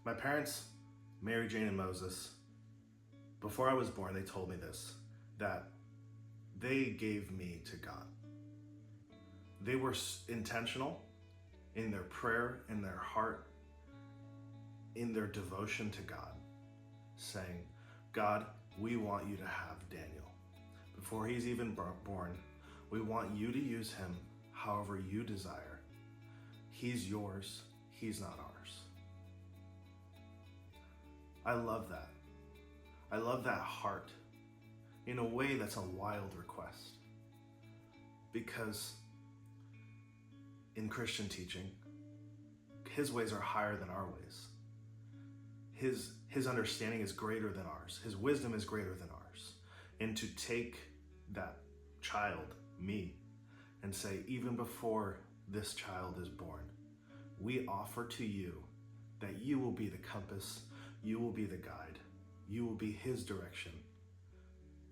My parents, Mary Jane and Moses, before I was born, they told me this, that they gave me to God. They were intentional in their prayer, in their heart, in their devotion to God, saying, God, we want you to have Daniel. Before he's even born, we want you to use him however you desire. He's yours, he's not ours. I love that. I love that heart. In a way, that's a wild request. Because in Christian teaching, his ways are higher than our ways. His understanding is greater than ours. His wisdom is greater than ours. And to take that child, me, and say, even before this child is born, we offer to you that you will be the compass, you will be the guide, you will be his direction,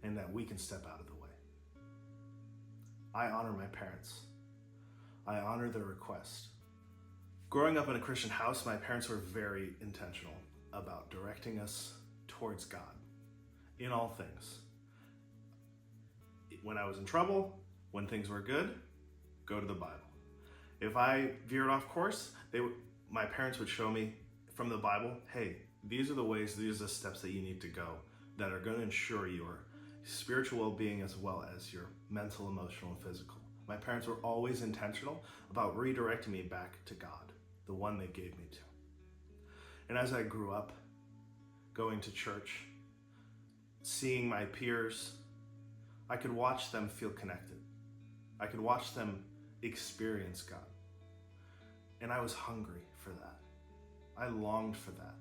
and that we can step out of the way. I honor my parents. I honor their request. Growing up in a Christian house, my parents were very intentional about directing us towards God in all things. When I was in trouble, when things were good, go to the Bible. If I veered off course, my parents would show me from the Bible, hey, these are the ways, these are the steps that you need to go that are going to ensure your spiritual well-being as well as your mental, emotional, and physical. My parents were always intentional about redirecting me back to God, the one they gave me to. And as I grew up, going to church, seeing my peers, I could watch them feel connected. I could watch them experience God. And I was hungry for that. I longed for that.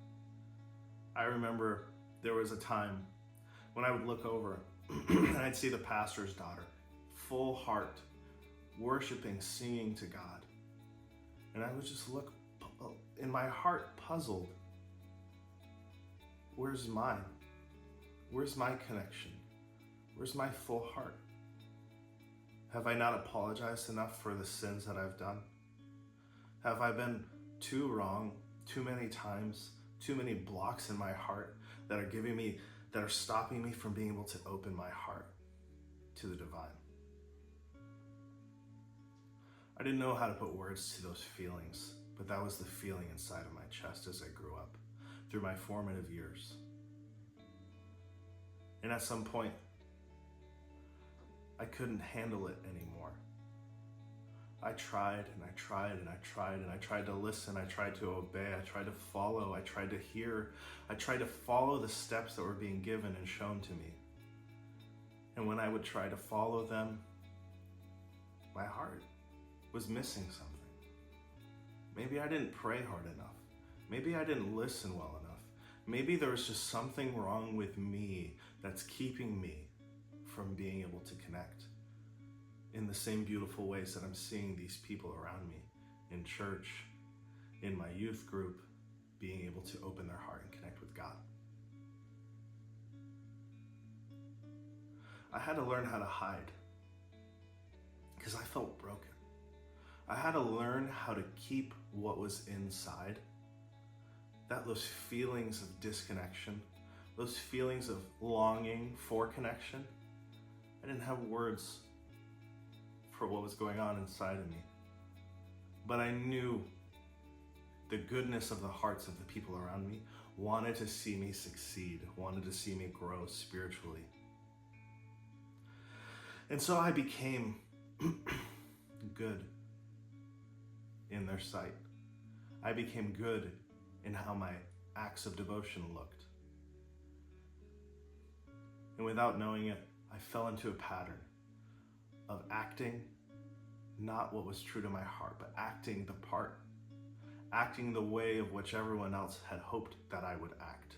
I remember there was a time when I would look over and I'd see the pastor's daughter, full heart, worshiping, singing to God. And I would just look in my heart, puzzled. Where's mine? Where's my connection? Where's my full heart? Have I not apologized enough for the sins that I've done? Have I been too wrong, too many times, too many blocks in my heart that are stopping me from being able to open my heart to the divine? I didn't know how to put words to those feelings, but that was the feeling inside of my chest as I grew up, through my formative years. And at some point, I couldn't handle it anymore. I tried and I tried and I tried and I tried to listen, I tried to obey, I tried to follow, I tried to hear, I tried to follow the steps that were being given and shown to me. And when I would try to follow them, my heart was missing something. Maybe I didn't pray hard enough. Maybe I didn't listen well enough. Maybe there was just something wrong with me that's keeping me from being able to connect in the same beautiful ways that I'm seeing these people around me in church, in my youth group, being able to open their heart and connect with God. I had to learn how to hide because I felt broken. I had to learn how to keep what was inside, those feelings of disconnection, those feelings of longing for connection. I didn't have words for what was going on inside of me, but I knew the goodness of the hearts of the people around me wanted to see me succeed, wanted to see me grow spiritually. And so I became good in their sight. I became good in how my acts of devotion looked. And without knowing it, I fell into a pattern of acting not what was true to my heart, but acting the part, acting the way of which everyone else had hoped that I would act,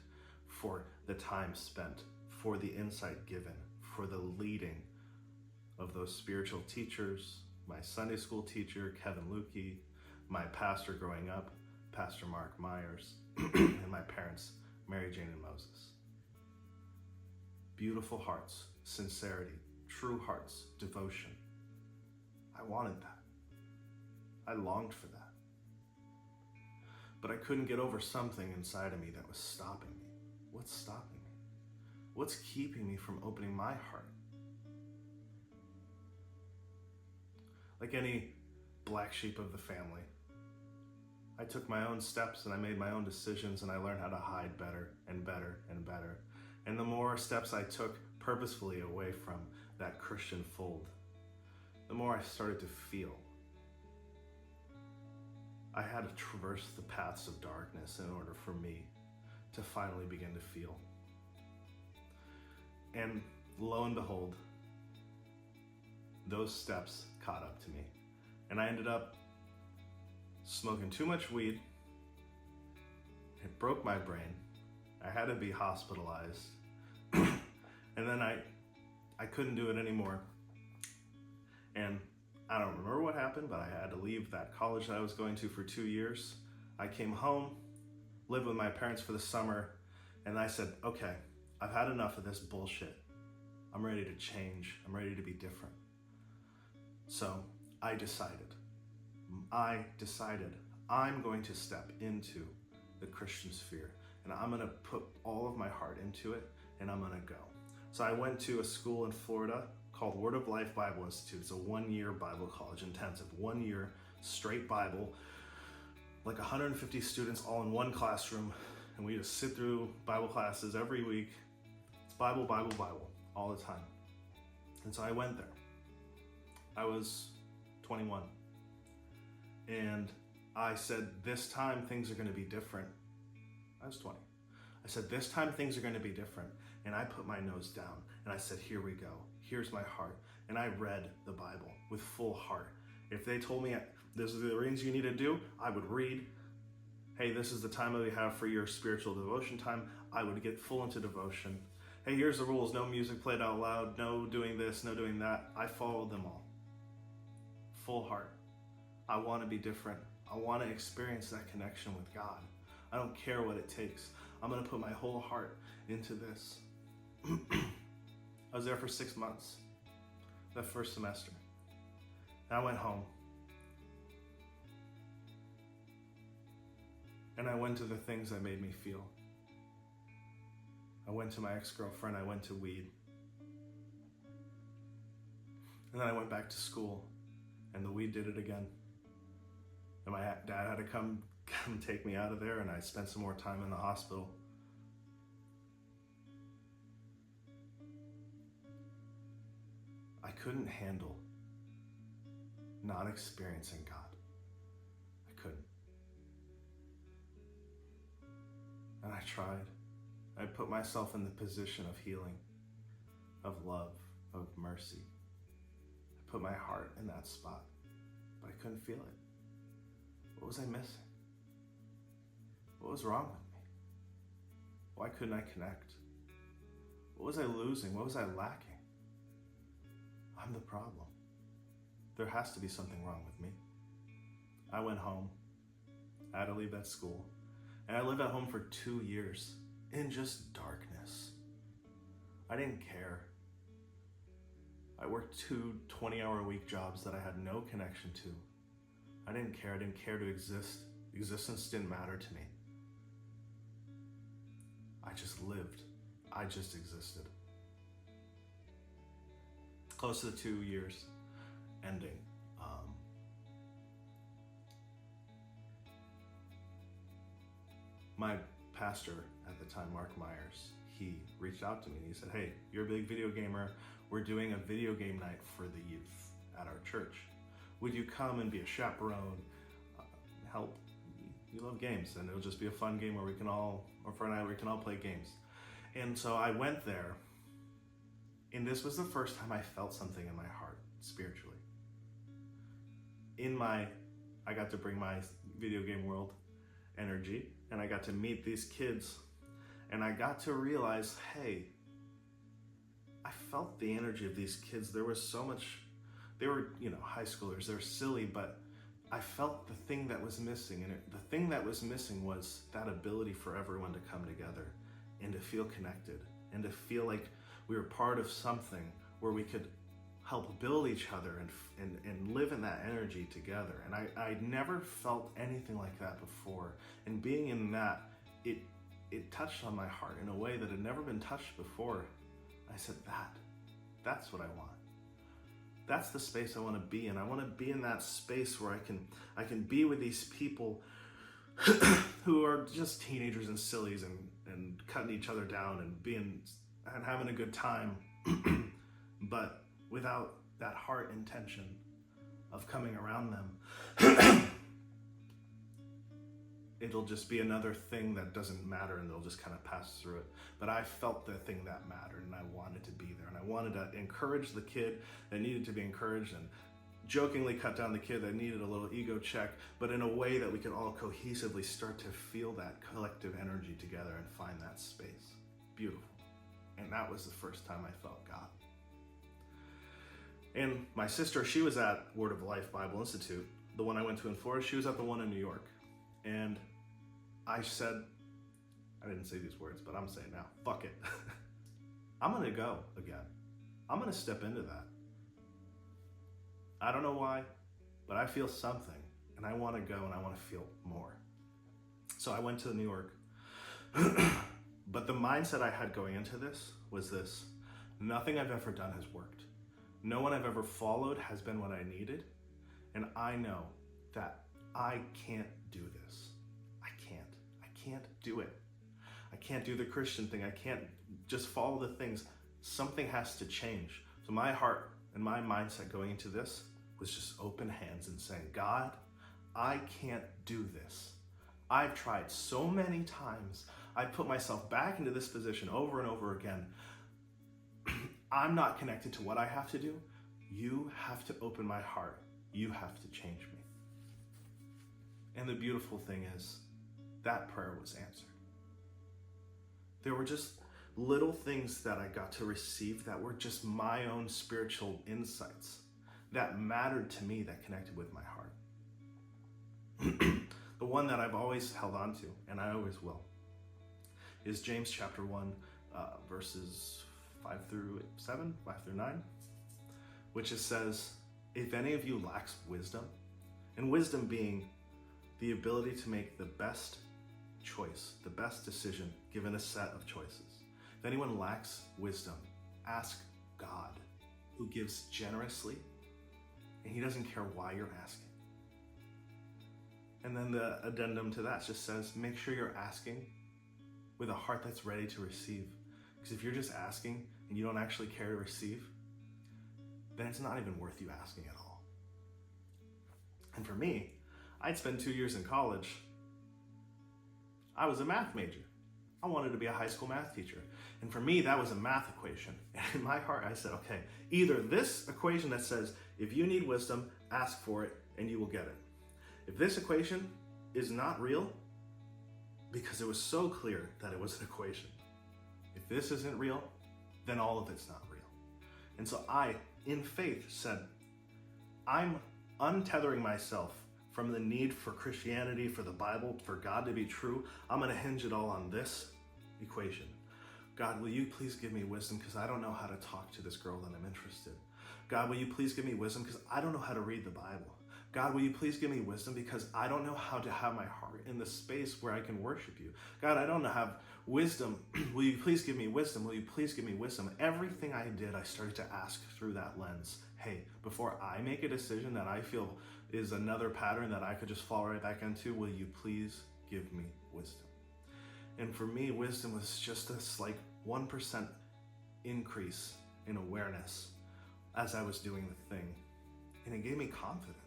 for the time spent, for the insight given, for the leading of those spiritual teachers, my Sunday school teacher, Kevin Lukey, my pastor growing up, Pastor Mark Myers, and my parents, Mary Jane and Moses. Beautiful hearts, sincerity, true hearts, devotion. I wanted that. I longed for that. but I couldn't get over something inside of me that was stopping me. What's stopping me? What's keeping me from opening my heart? Like any black sheep of the family, I took my own steps and I made my own decisions, and I learned how to hide better and better and better. And the more steps I took purposefully away from that Christian fold, the more I started to feel. I had to traverse the paths of darkness in order for me to finally begin to feel. And lo and behold, those steps caught up to me. And I ended up smoking too much weed. It broke my brain. I had to be hospitalized. And then I couldn't do it anymore. And I don't remember what happened, but I had to leave that college that I was going to for 2 years. I came home, lived with my parents for the summer, and I said, okay, I've had enough of this bullshit. I'm ready to change. I'm ready to be different. So I decided I'm going to step into the Christian sphere, and I'm going to put all of my heart into it, and I'm going to go. So I went to a school in Florida called Word of Life Bible Institute. It's a 1-year Bible college intensive, 1 year straight Bible, like 150 students all in one classroom, and we just sit through Bible classes every week. It's Bible, Bible, Bible, all the time. And so I went there. I was 21. And I said, this time things are going to be different. I was 20. I said, this time things are going to be different. And I put my nose down and I said, here we go. Here's my heart. And I read the Bible with full heart. If they told me this is the things you need to do, I would read. Hey, this is the time that we have for your spiritual devotion time. I would get full into devotion. Hey, here's the rules. No music played out loud. No doing this, no doing that. I followed them all. Full heart. I want to be different. I want to experience that connection with God. I don't care what it takes. I'm going to put my whole heart into this. I was there for 6 months, that first semester. And I went home. And I went to the things that made me feel. I went to my ex-girlfriend. I went to weed. And then I went back to school, and the weed did it again. And my dad had to come take me out of there, and I spent some more time in the hospital. I couldn't handle not experiencing God. I couldn't. And I tried. I put myself in the position of healing, of love, of mercy. I put my heart in that spot, but I couldn't feel it. What was I missing? What was wrong with me? Why couldn't I connect? What was I losing? What was I lacking? I'm the problem. There has to be something wrong with me. I went home. I had to leave that school. And I lived at home for 2 years in just darkness. I didn't care. I worked 2 20-hour-a-week jobs that I had no connection to. I didn't care. I didn't care to exist. Existence didn't matter to me. I just lived. I just existed. Close to the 2 years ending. My pastor at the time, Mark Myers, he reached out to me and he said, hey, you're a big video gamer. We're doing a video game night for the youth at our church. Would you come and be a chaperone, help? You love games, and it'll just be a fun game where we can all play games. And so I went there, and this was the first time I felt something in my heart, spiritually. I got to bring my video game world energy, and I got to meet these kids, and I got to realize, hey, I felt the energy of these kids. There was so much, they were, high schoolers, they're silly, but I felt the thing that was missing, and the thing that was missing was that ability for everyone to come together and to feel connected and to feel like we were part of something where we could help build each other and live in that energy together. And I never felt anything like that before. And being in that, it touched on my heart in a way that had never been touched before. I said, that's what I want. That's the space I want to be in. I want to be in that space where I can be with these people who are just teenagers and sillies and cutting each other down and having a good time, but without that heart intention of coming around them. It'll just be another thing that doesn't matter and they'll just kind of pass through it. But I felt the thing that mattered and I wanted to be there. And I wanted to encourage the kid that needed to be encouraged and jokingly cut down the kid that needed a little ego check, but in a way that we could all cohesively start to feel that collective energy together and find that space. Beautiful. And that was the first time I felt God. And my sister, she was at Word of Life Bible Institute, the one I went to in Florida. She was at the one in New York. And I said, I didn't say these words, but I'm saying now, fuck it. I'm gonna go again. I'm gonna step into that. I don't know why, but I feel something and I wanna go and I wanna feel more. So I went to New York. But the mindset I had going into this was this: nothing I've ever done has worked. No one I've ever followed has been what I needed. And I know that I can't do this. I can't do it. I can't do the Christian thing. I can't just follow the things. Something has to change. So my heart and my mindset going into this was just open hands and saying, God, I can't do this. I've tried so many times. I put myself back into this position over and over again. I'm not connected to what I have to do. You have to open my heart. You have to change me. And the beautiful thing is, that prayer was answered. There were just little things that I got to receive that were just my own spiritual insights that mattered to me, that connected with my heart. The one that I've always held on to, and I always will, is James chapter 1, verses 5 through 7, 5 through 9, which it says, if any of you lacks wisdom, and wisdom being the ability to make the best choice, the best decision given a set of choices. If anyone lacks wisdom, ask God, who gives generously, and he doesn't care why you're asking. And then the addendum to that just says, make sure you're asking with a heart that's ready to receive. Because if you're just asking and you don't actually care to receive, then it's not even worth you asking at all. And for me, I'd spent 2 years in college. I was a math major. I wanted to be a high school math teacher. And for me, that was a math equation. And in my heart, I said, okay, either this equation that says, if you need wisdom, ask for it and you will get it. If this equation is not real, because it was so clear that it was an equation, if this isn't real, then all of it's not real. And so I, in faith, said, I'm untethering myself from the need for Christianity, for the Bible, for God to be true. I'm going to hinge it all on this equation. God, will you please give me wisdom because I don't know how to talk to this girl that I'm interested. God, will you please give me wisdom because I don't know how to read the Bible. God, will you please give me wisdom because I don't know how to have my heart in the space where I can worship you. God, I don't have wisdom. Will you please give me wisdom? Will you please give me wisdom? Everything I did, I started to ask through that lens. Hey, before I make a decision that I feel is another pattern that I could just fall right back into, will you please give me wisdom? And for me, wisdom was just this like 1% increase in awareness as I was doing the thing. And it gave me confidence.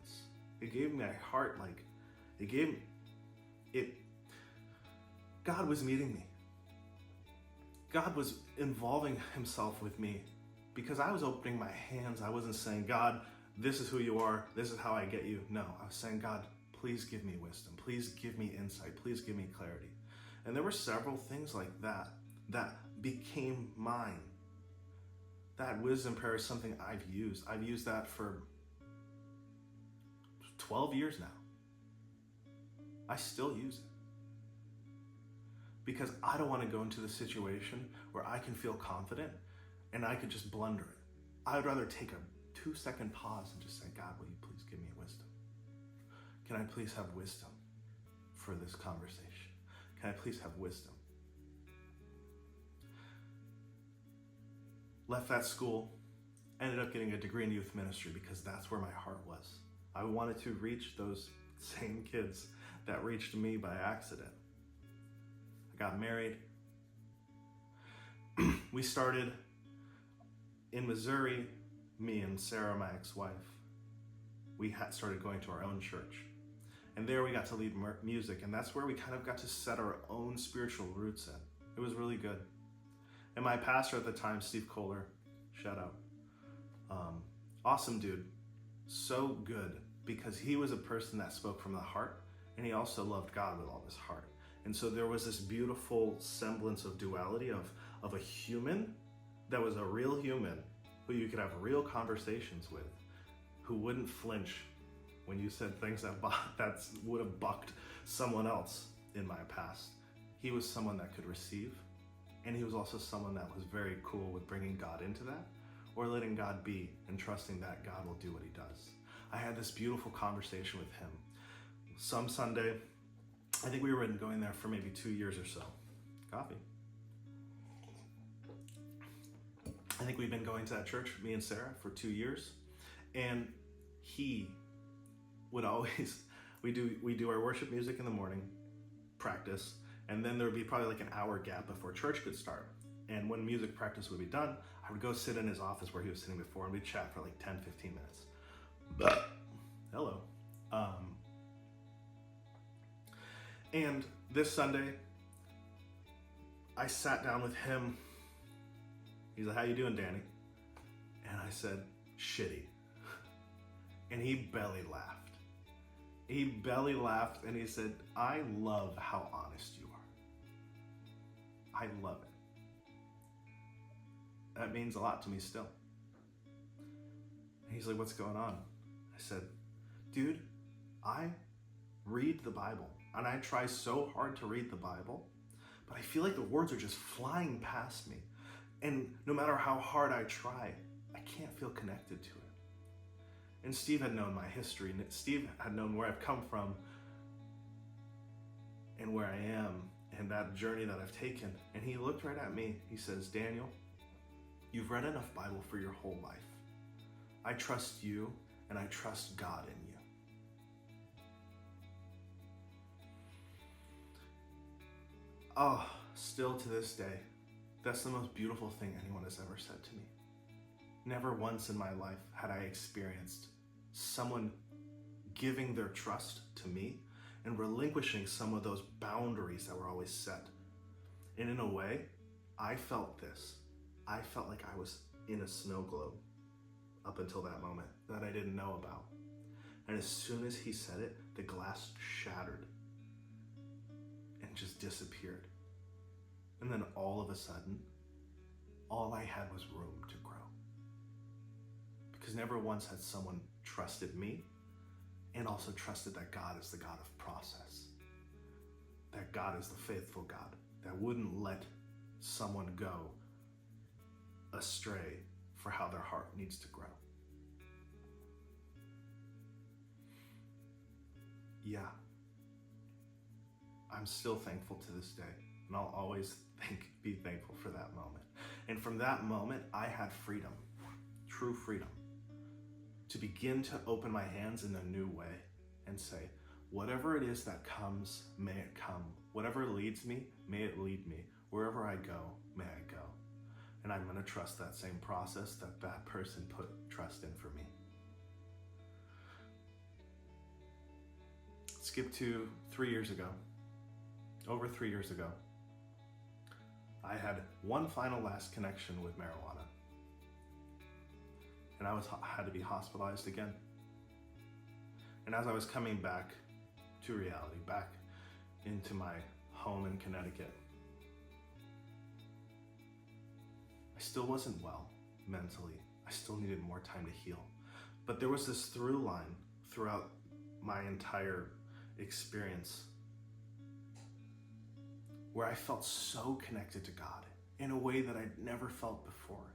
It gave my heart, God was meeting me. God was involving himself with me because I was opening my hands. I wasn't saying, God, this is who you are. This is how I get you. No, I was saying, God, please give me wisdom. Please give me insight. Please give me clarity. And there were several things like that that became mine. That wisdom prayer is something I've used. I've used that for 12 years now. I still use it. Because I don't want to go into the situation where I can feel confident and I could just blunder it. I would rather take 2-second pause and just say, God, will you please give me wisdom? Can I please have wisdom for this conversation? Can I please have wisdom? Left that school, ended up getting a degree in youth ministry because that's where my heart was. I wanted to reach those same kids that reached me by accident. I got married. We started in Missouri, me and Sarah, my ex-wife. We started going to our own church. And there we got to lead music, and that's where we kind of got to set our own spiritual roots in. It was really good. And my pastor at the time, Steve Kohler, shout out, awesome dude, so good, because he was a person that spoke from the heart, and he also loved God with all his heart. And so there was this beautiful semblance of duality of a human that was a real human who you could have real conversations with, who wouldn't flinch when you said things that would have bucked someone else in my past. He was someone that could receive, and he was also someone that was very cool with bringing God into that, or letting God be and trusting that God will do what he does. I had this beautiful conversation with him. Some Sunday, I think we were going there for maybe 2 years or so. Coffee. I think we've been going to that church, me and Sarah, for 2 years. And he would always, we do our worship music in the morning, practice, and then there would be probably like an hour gap before church could start. And when music practice would be done, I would go sit in his office where he was sitting before, and we'd chat for like 10, 15 minutes. But, hello. And this Sunday, I sat down with him. He's like, how you doing, Danny? And I said, shitty. And he belly laughed. He belly laughed and he said, I love how honest you are. I love it. That means a lot to me still. And he's like, what's going on? I said, dude, I read the Bible and I try so hard to read the Bible, but I feel like the words are just flying past me. And no matter how hard I try, I can't feel connected to it. And Steve had known my history, and Steve had known where I've come from and where I am and that journey that I've taken. And he looked right at me. He says, Daniel, you've read enough Bible for your whole life. I trust you and I trust God in you. Oh, still to this day, that's the most beautiful thing anyone has ever said to me. Never once in my life had I experienced someone giving their trust to me and relinquishing some of those boundaries that were always set. And in a way, I felt this. I felt like I was in a snow globe up until that moment that I didn't know about. And as soon as he said it, the glass shattered and just disappeared. And then all of a sudden, all I had was room to grow. Because never once had someone trusted me and also trusted that God is the God of process. That God is the faithful God that wouldn't let someone go astray for how their heart needs to grow. Yeah. I'm still thankful to this day, and I'll always be thankful for that moment. And from that moment, I had freedom, true freedom, to begin to open my hands in a new way and say, whatever it is that comes, may it come. Whatever leads me, may it lead me. Wherever I go, may I go. And I'm going to trust that same process that person put trust in for me. Skip to 3 years ago. Over 3 years ago, I had one final last connection with marijuana. And I had to be hospitalized again. And as I was coming back to reality, back into my home in Connecticut, I still wasn't well mentally. I still needed more time to heal. But there was this through line throughout my entire experience where I felt so connected to God in a way that I'd never felt before.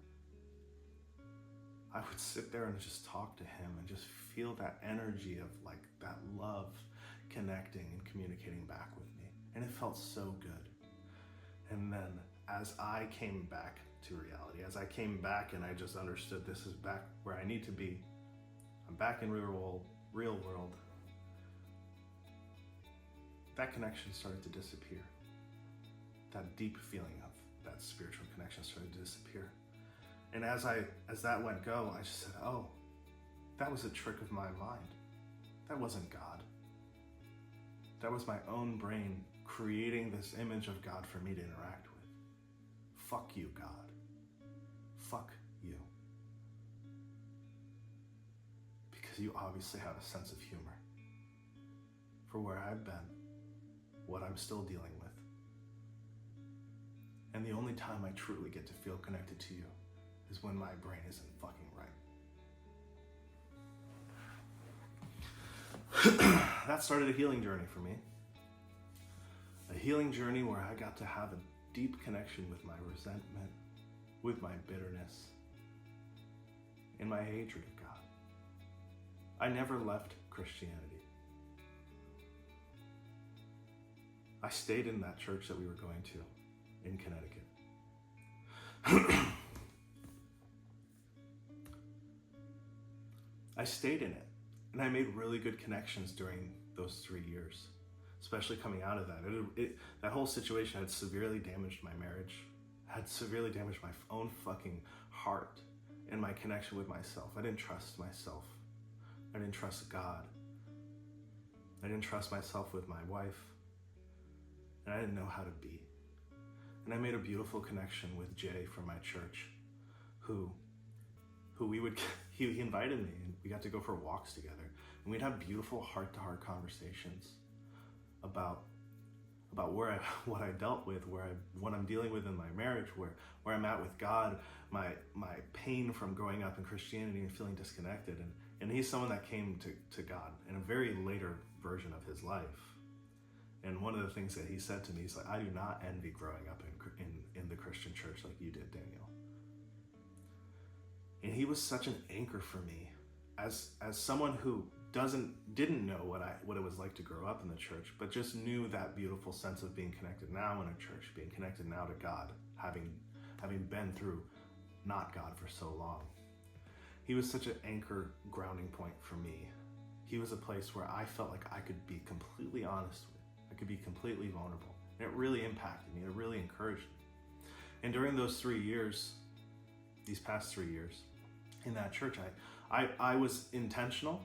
I would sit there and just talk to him and just feel that energy of like that love connecting and communicating back with me. And it felt so good. And then as I came back to reality, as I came back and I just understood this is back where I need to be, I'm back in real world, that connection started to disappear. That deep feeling of that spiritual connection started to disappear. And as that went go, I just said, oh, that was a trick of my mind. That wasn't God. That was my own brain creating this image of God for me to interact with. Fuck you, God. Fuck you. Because you obviously have a sense of humor for where I've been, what I'm still dealing with. And the only time I truly get to feel connected to you is when my brain isn't fucking right. That started a healing journey for me. A healing journey where I got to have a deep connection with my resentment, with my bitterness, and my hatred of God. I never left Christianity. I stayed in that church that we were going to in Connecticut. I stayed in it, and I made really good connections during those 3 years, especially coming out of that. That whole situation had severely damaged my marriage, had severely damaged my own fucking heart and my connection with myself. I didn't trust myself. I didn't trust God. I didn't trust myself with my wife, and I didn't know how to be. And I made a beautiful connection with Jay from my church, who he invited me, and we got to go for walks together, and we'd have beautiful heart-to-heart conversations about what I dealt with, what I'm dealing with in my marriage, where I'm at with God, my pain from growing up in Christianity and feeling disconnected, and he's someone that came to God in a very later version of his life. And one of the things that he said to me, he's like, I do not envy growing up in the Christian church like you did, Daniel. And he was such an anchor for me as someone who didn't know what it was like to grow up in the church, but just knew that beautiful sense of being connected now in a church, being connected now to God, having been through not God for so long. He was such an anchor grounding point for me. He was a place where I felt like I could be completely honest with. I could be completely vulnerable. And it really impacted me. It really encouraged me. And during those 3 years, these past 3 years in that church, I was intentional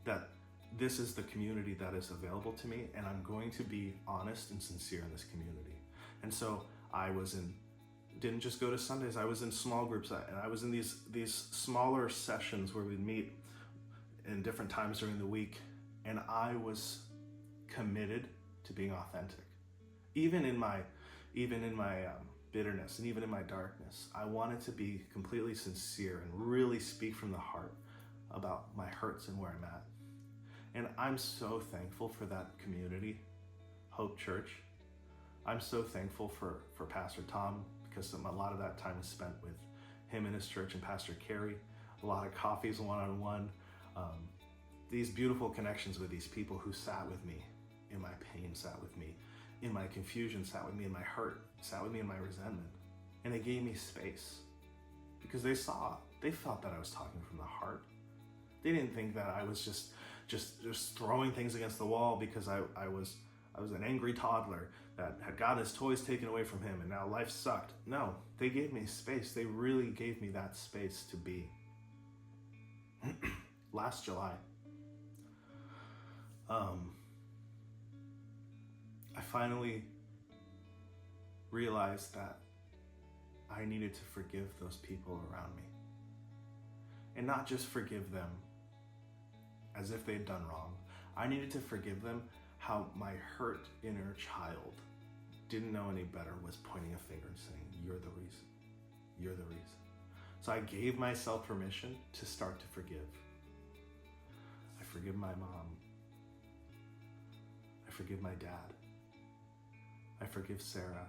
that this is the community that is available to me, and I'm going to be honest and sincere in this community. And so didn't just go to Sundays, I was in small groups, and I was in these smaller sessions where we'd meet in different times during the week, and I was committed to being authentic. Even in my bitterness and even in my darkness, I wanted to be completely sincere and really speak from the heart about my hurts and where I'm at. And I'm so thankful for that community, Hope Church. I'm so thankful for Pastor Tom, because a lot of that time was spent with him and his church, and Pastor Carey, a lot of coffees one-on-one, these beautiful connections with these people who sat with me in my pain, sat with me in my confusion, sat with me in my hurt, sat with me in my resentment. And they gave me space because they felt that I was talking from the heart. They didn't think that I was just throwing things against the wall because I was an angry toddler that had gotten his toys taken away from him and now life sucked. No, they gave me space. They really gave me that space to be. Last July, I finally realized that I needed to forgive those people around me. And not just forgive them as if they'd done wrong. I needed to forgive them how my hurt inner child didn't know any better, was pointing a finger and saying, you're the reason. You're the reason. So I gave myself permission to start to forgive. I forgive my mom. I forgive my dad. I forgive Sarah,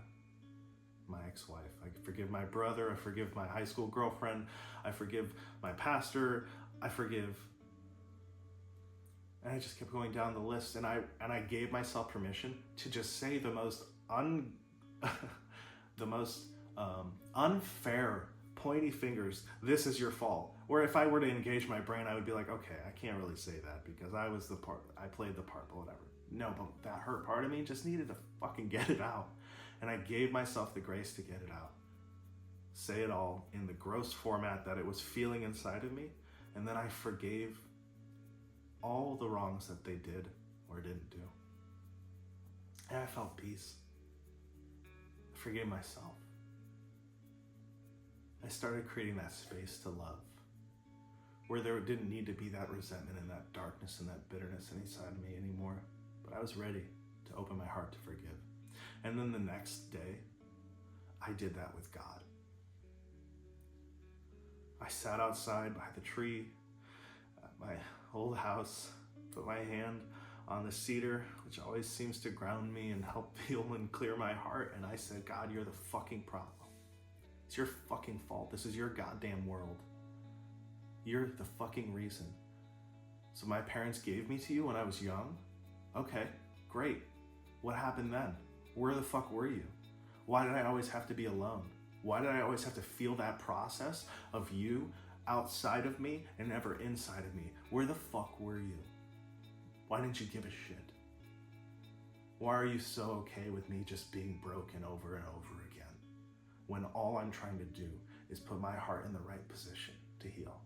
my ex-wife. I forgive my brother. I forgive my high school girlfriend. I forgive my pastor. I forgive. And I just kept going down the list, and I gave myself permission to just say the most unfair, pointy fingers, this is your fault. Or if I were to engage my brain, I would be like, okay, I can't really say that because I played the part, but whatever. No, but that hurt part of me just needed to fucking get it out. And I gave myself the grace to get it out. Say it all in the gross format that it was feeling inside of me. And then I forgave all the wrongs that they did or didn't do. And I felt peace. I forgave myself. I started creating that space to love, where there didn't need to be that resentment and that darkness and that bitterness inside of me anymore. But I was ready to open my heart to forgive. And then the next day, I did that with God. I sat outside by the tree at my old house, put my hand on the cedar, which always seems to ground me and help heal and clear my heart. And I said, God, you're the fucking problem. It's your fucking fault. This is your goddamn world. You're the fucking reason. So my parents gave me to you when I was young? Okay, great. What happened then? Where the fuck were you? Why did I always have to be alone? Why did I always have to feel that process of you outside of me and never inside of me? Where the fuck were you? Why didn't you give a shit? Why are you so okay with me just being broken over and over again, when all I'm trying to do is put my heart in the right position to heal?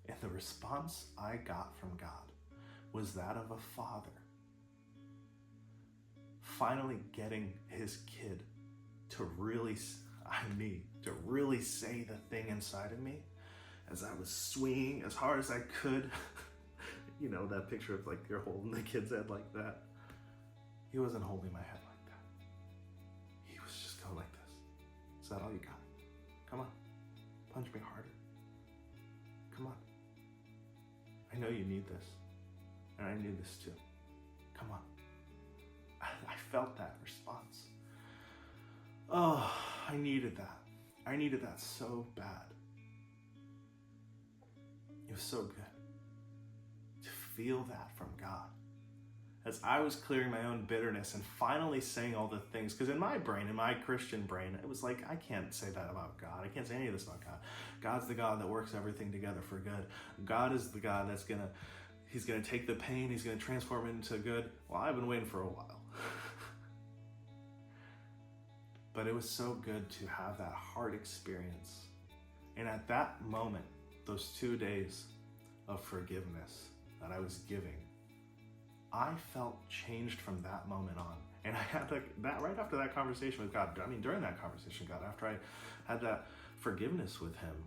And the response I got from God was that of a father finally getting his kid to really say the thing inside of me as I was swinging as hard as I could. You know, that picture of like you're holding the kid's head like that. He wasn't holding my head like that. He was just going like this. Is that all you got? Come on, punch me harder. Come on. I know you need this, and I need this too. Come on. I felt that response. Oh, I needed that. I needed that so bad. It was so good to feel that from God. As I was clearing my own bitterness and finally saying all the things, because in my brain, in my Christian brain, it was like, I can't say that about God. I can't say any of this about God. God's the God that works everything together for good. God is the God that's He's gonna take the pain, He's gonna transform it into good. Well, I've been waiting for a while. But it was so good to have that heart experience. And at that moment, those 2 days of forgiveness that I was giving, I felt changed from that moment on. And I had that right after that conversation with God. I mean, during that conversation, God, after I had that forgiveness with Him,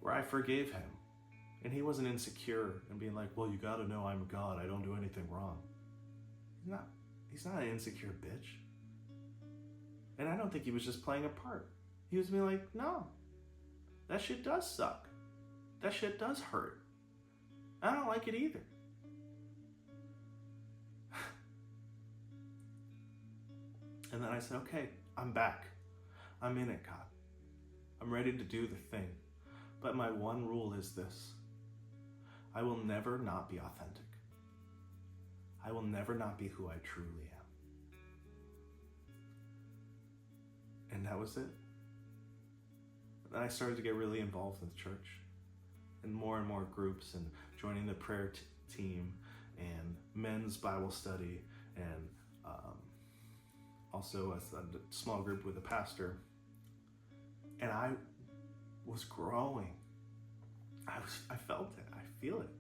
where I forgave Him. And He wasn't insecure and being like, well, you gotta know I'm God. I don't do anything wrong. He's not an insecure bitch. And I don't think He was just playing a part. He was being like, no, that shit does suck. That shit does hurt. I don't like it either. And then I said, okay, I'm back. I'm in it, God. I'm ready to do the thing. But my one rule is this. I will never not be authentic. I will never not be who I truly am. And that was it. Then I started to get really involved in the church and more groups and joining the prayer team and men's Bible study and also a small group with a pastor. And I was growing. I felt it. I feel it.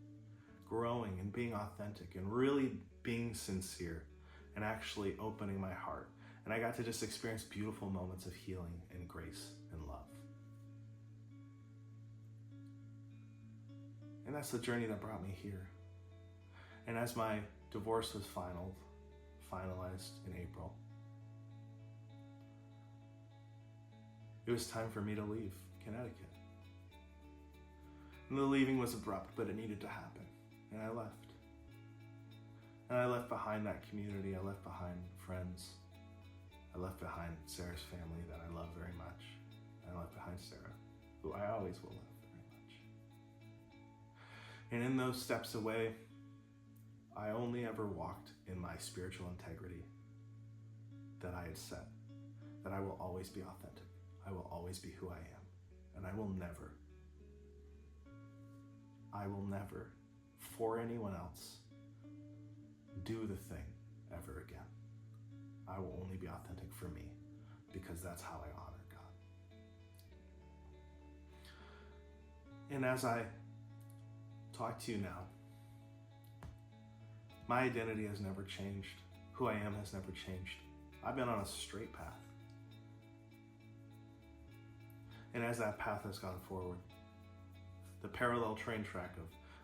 Growing and being authentic and really being sincere and actually opening my heart. And I got to just experience beautiful moments of healing and grace and love. And that's the journey that brought me here. And as my divorce was finalized in April, it was time for me to leave Connecticut. And the leaving was abrupt, but it needed to happen. And I left. And I left behind that community. I left behind friends. I left behind Sarah's family that I love very much. And I left behind Sarah, who I always will love very much. And in those steps away, I only ever walked in my spiritual integrity that I had set, that I will always be authentic. I will always be who I am. And I will never, for anyone else, do the thing ever again. I will only be authentic for me, because that's how I honor God. And as I talk to you now, my identity has never changed. Who I am has never changed. I've been on a straight path. And as that path has gone forward, the parallel train track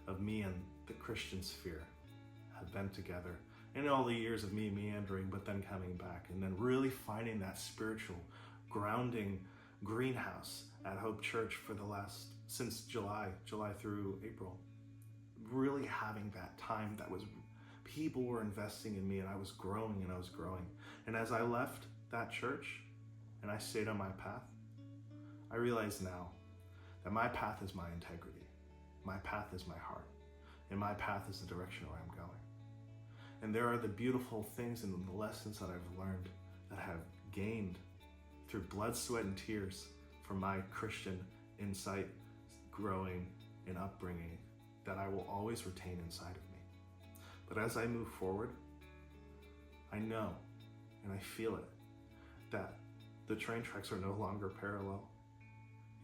of me and the Christian sphere have been together. And all the years of me meandering, but then coming back, and then really finding that spiritual grounding greenhouse at Hope Church for since July through April. Really having that time that was, people were investing in me, and I was growing. And as I left that church and I stayed on my path, I realize now that my path is my integrity. My path is my heart. And my path is the direction where I'm going. And there are the beautiful things and the lessons that I've learned, that I have gained through blood, sweat, and tears from my Christian insight, growing, and upbringing, that I will always retain inside of me. But as I move forward, I know, and I feel it, that the train tracks are no longer parallel.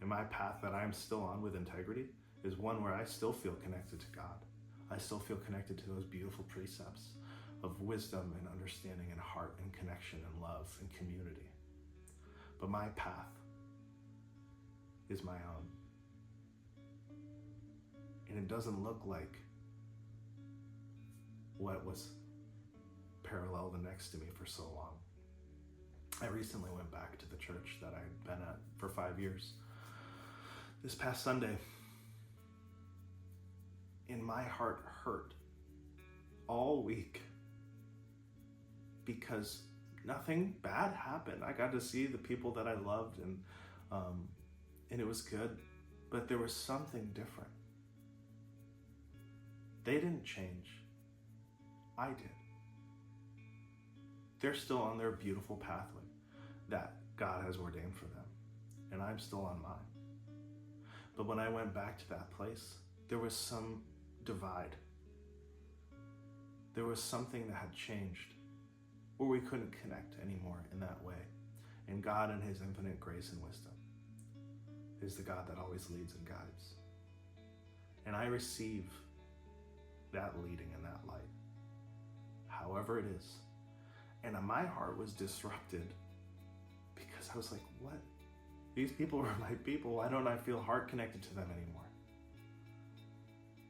And my path that I'm still on with integrity is one where I still feel connected to God. I still feel connected to those beautiful precepts of wisdom and understanding and heart and connection and love and community. But my path is my own. And it doesn't look like what was parallel the next to me for so long. I recently went back to the church that I had been at for 5 years. This past Sunday, and my heart hurt all week because nothing bad happened. I got to see the people that I loved, and it was good, but there was something different. They didn't change. I did. They're still on their beautiful pathway that God has ordained for them, and I'm still on mine. But when I went back to that place, there was some divide. There was something that had changed, where we couldn't connect anymore in that way. And God, in his infinite grace and wisdom, is the God that always leads and guides. And I receive that leading and that light, however it is. And my heart was disrupted because I was like, what? These people are my people. Why don't I feel heart connected to them anymore?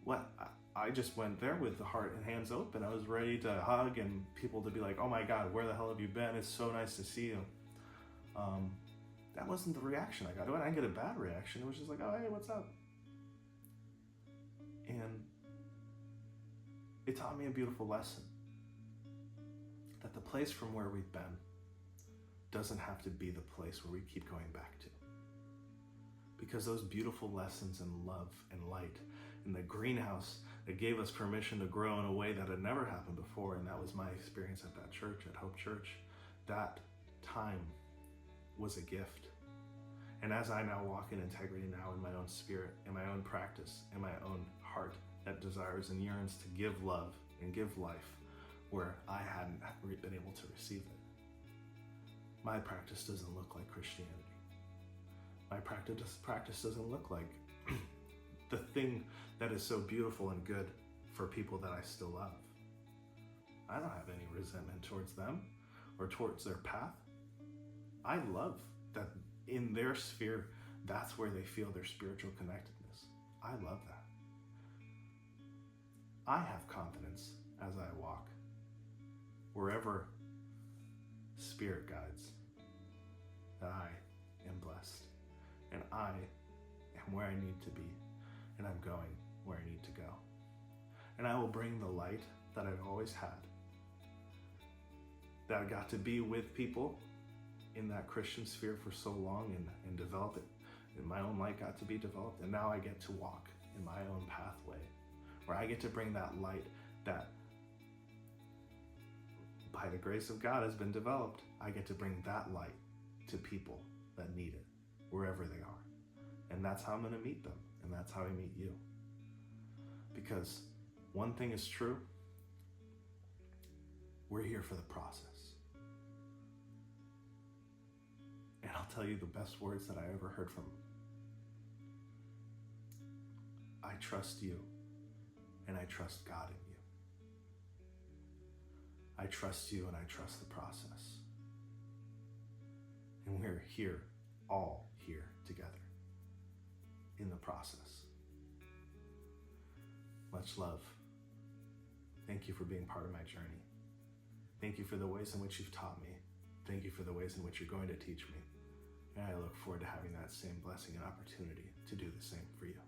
What? I just went there with the heart and hands open. I was ready to hug and people to be like, oh my God, where the hell have you been? It's so nice to see you. That wasn't the reaction I got. I didn't get a bad reaction. It was just like, oh, hey, what's up? And it taught me a beautiful lesson. That the place from where we've been doesn't have to be the place where we keep going back to. Because those beautiful lessons in love and light and the greenhouse that gave us permission to grow in a way that had never happened before, and that was my experience at that church, at Hope Church, that time was a gift. And as I now walk in integrity now in my own spirit, in my own practice, in my own heart that desires and yearns to give love and give life where I hadn't been able to receive it. My practice doesn't look like Christianity. My practice doesn't look like the thing that is so beautiful and good for people that I still love. I don't have any resentment towards them or towards their path. I love that in their sphere, that's where they feel their spiritual connectedness. I love that. I have confidence as I walk wherever Spirit guides, that I am blessed, and I am where I need to be, and I'm going where I need to go. And I will bring the light that I've always had, that I got to be with people in that Christian sphere for so long and develop it. And my own light got to be developed, and now I get to walk in my own pathway, where I get to bring that light that by the grace of God has been developed. I get to bring that light to people that need it, wherever they are. And that's how I'm going to meet them, and that's how I meet you. Because one thing is true, we're here for the process. And I'll tell you the best words that I ever heard from him. I trust you, and I trust God in you. I trust you, and I trust the process. And we're here, all here together in the process. Much love. Thank you for being part of my journey. Thank you for the ways in which you've taught me. Thank you for the ways in which you're going to teach me. And I look forward to having that same blessing and opportunity to do the same for you.